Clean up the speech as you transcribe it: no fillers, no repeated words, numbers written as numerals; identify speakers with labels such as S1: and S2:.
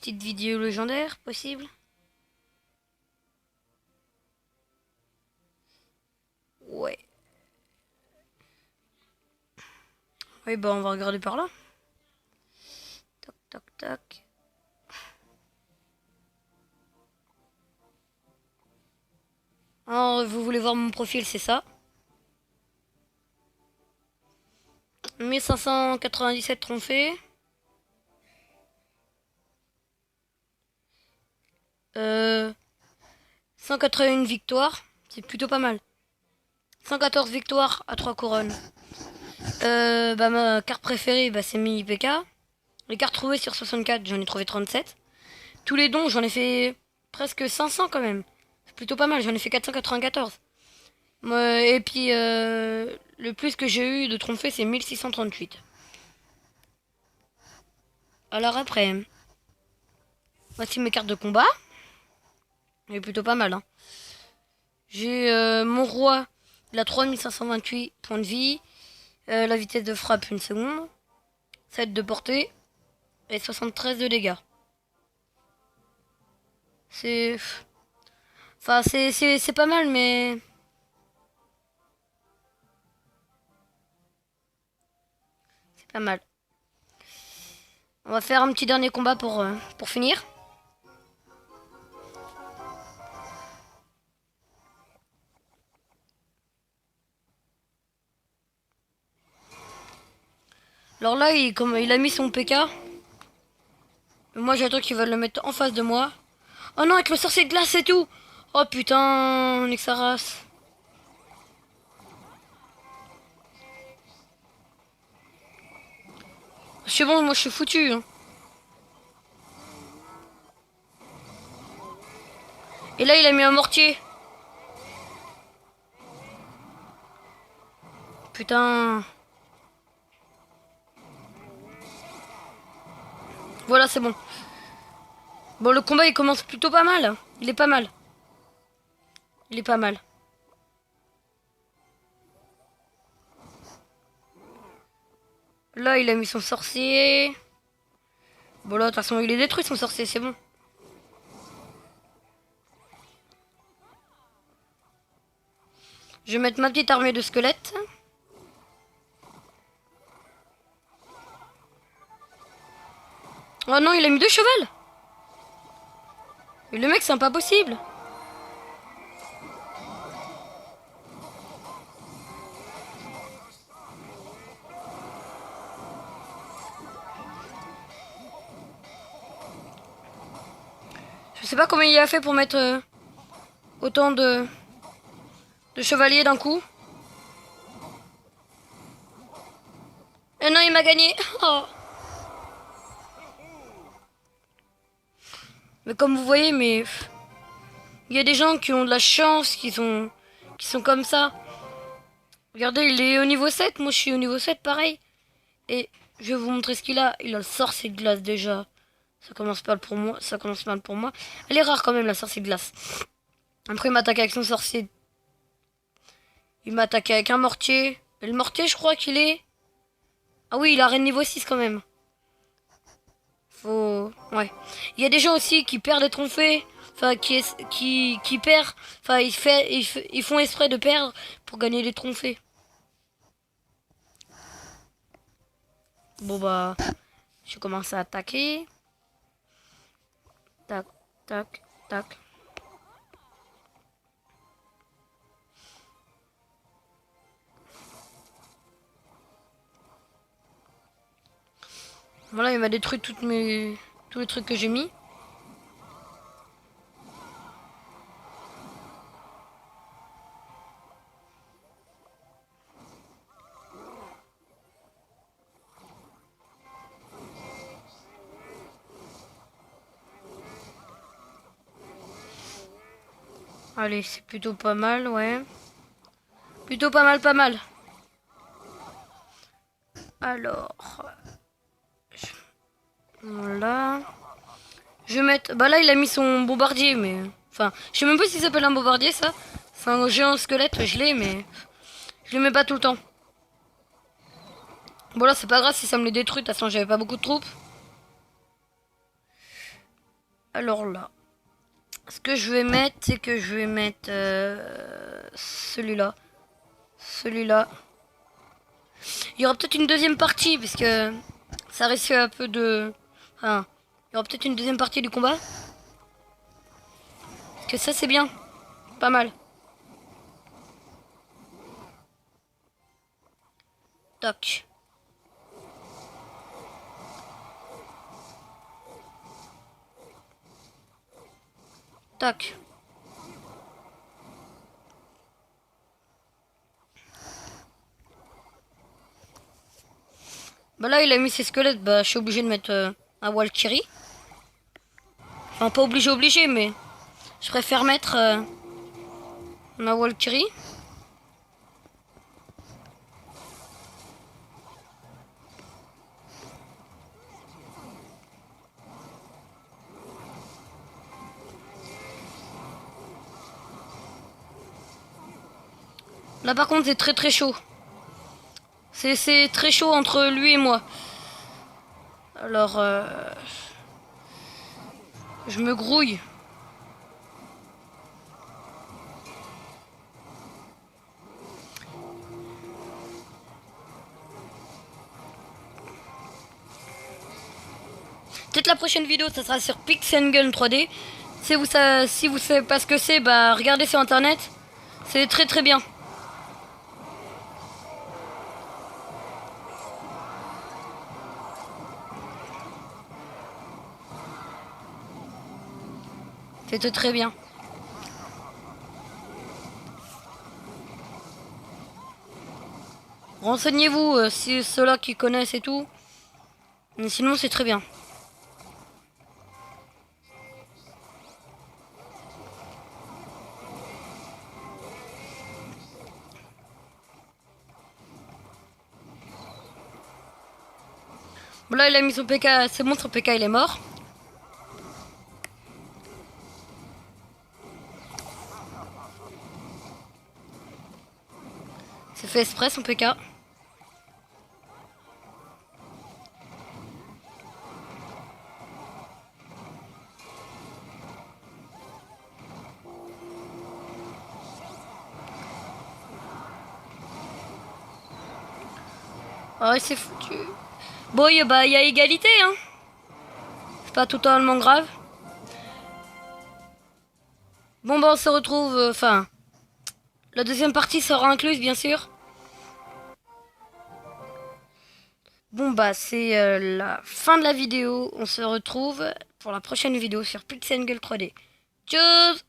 S1: petite vidéo légendaire possible? Ouais. Oui, bah on va regarder par là. Toc, toc, toc. Alors, vous voulez voir mon profil, c'est ça. 1597 trophées. 181 victoires. C'est plutôt pas mal. 114 victoires à 3 couronnes. Bah, ma carte préférée, bah, c'est Mini PK. Les cartes trouvées sur 64, j'en ai trouvé 37. Tous les dons, j'en ai fait presque 500 quand même. C'est plutôt pas mal, j'en ai fait 494. Et puis, le plus que j'ai eu de trophées, c'est 1638. Alors après, voici mes cartes de combat. Il est plutôt pas mal, hein. J'ai mon roi, il a 3528 points de vie. La vitesse de frappe, une seconde. 7 de portée. Et 73 de dégâts. C'est... Enfin, c'est pas mal, mais... C'est pas mal. On va faire un petit dernier combat pour finir. Alors là, comme il a mis son PK. Moi, j'attends qu'il va le mettre en face de moi. Oh non, avec le sorcier de glace et tout. Oh putain, nique sa race. C'est bon, moi je suis foutu, hein. Et là, il a mis un mortier. Putain. Voilà, c'est bon. Bon, le combat, il commence plutôt pas mal. Il est pas mal. Il est pas mal. Là, il a mis son sorcier. Bon, là, de toute façon, il est détruit, son sorcier, c'est bon. Je vais mettre ma petite armée de squelettes. Oh non, il a mis 2 chevals. Mais le mec, c'est pas possible. Je sais pas comment il a fait pour mettre autant de chevaliers d'un coup. Et non, il m'a gagné. Oh. Mais comme vous voyez, mais il y a des gens qui ont de la chance, qui sont comme ça. Regardez, il est au niveau 7, moi je suis au niveau 7 pareil. Et je vais vous montrer ce qu'il a. Il a le sorcier de glace déjà. Ça commence mal pour moi. Ça commence mal pour moi. Elle est rare quand même la sorcier de glace. Après il m'attaque avec son sorcier. Il m'a attaqué avec un mortier. Et le mortier je crois qu'il est... Ah oui, il a reine niveau 6 quand même. Faut... Ouais. Il y a des gens aussi qui perdent des trophées. Enfin, qui perdent. Enfin, ils font exprès de perdre pour gagner des trophées. Bon bah... Je commence à attaquer. Tac, tac, tac. Voilà, il m'a détruit tous les trucs que j'ai mis. Allez, c'est plutôt pas mal, ouais. Plutôt pas mal, pas mal. Alors... Voilà. Je vais mettre... Bah là, il a mis son bombardier, mais... Enfin, je sais même pas s'il s'appelle un bombardier, ça. C'est un géant squelette, je l'ai, mais... Je le mets pas tout le temps. Bon là, c'est pas grave si ça me les détruit, de toute façon, j'avais pas beaucoup de troupes. Alors là, ce que je vais mettre, c'est que je vais mettre celui-là. Celui-là. Il y aura peut-être une deuxième partie, parce que ça risque un peu de... Enfin, il y aura peut-être une deuxième partie du combat. Parce que ça, c'est bien. Pas mal. Tac. Tac. Bah là, il a mis ses squelettes. Bah, je suis obligé de mettre un Valkyrie. Enfin, pas obligé, mais je préfère mettre ma Valkyrie. Là, par contre, c'est très chaud. C'est très chaud entre lui et moi. Alors, je me grouille. Peut-être la prochaine vidéo, ça sera sur Pixel 3D. Si vous savez pas ce que c'est, bah regardez sur internet. C'est très bien. C'est très bien. Renseignez-vous si ceux-là qui connaissent et tout. Mais sinon, c'est très bien. Bon, là, il a mis son PK. C'est bon, son PK, il est mort. C'est fait exprès, son PK. Ah ouais, c'est foutu. Bon, il y a égalité, hein. C'est pas totalement grave. Bon, bah, on se retrouve... Enfin, la deuxième partie sera incluse, bien sûr. Bon, bah, c'est la fin de la vidéo. On se retrouve pour la prochaine vidéo sur Pixel 3D. Tchuss!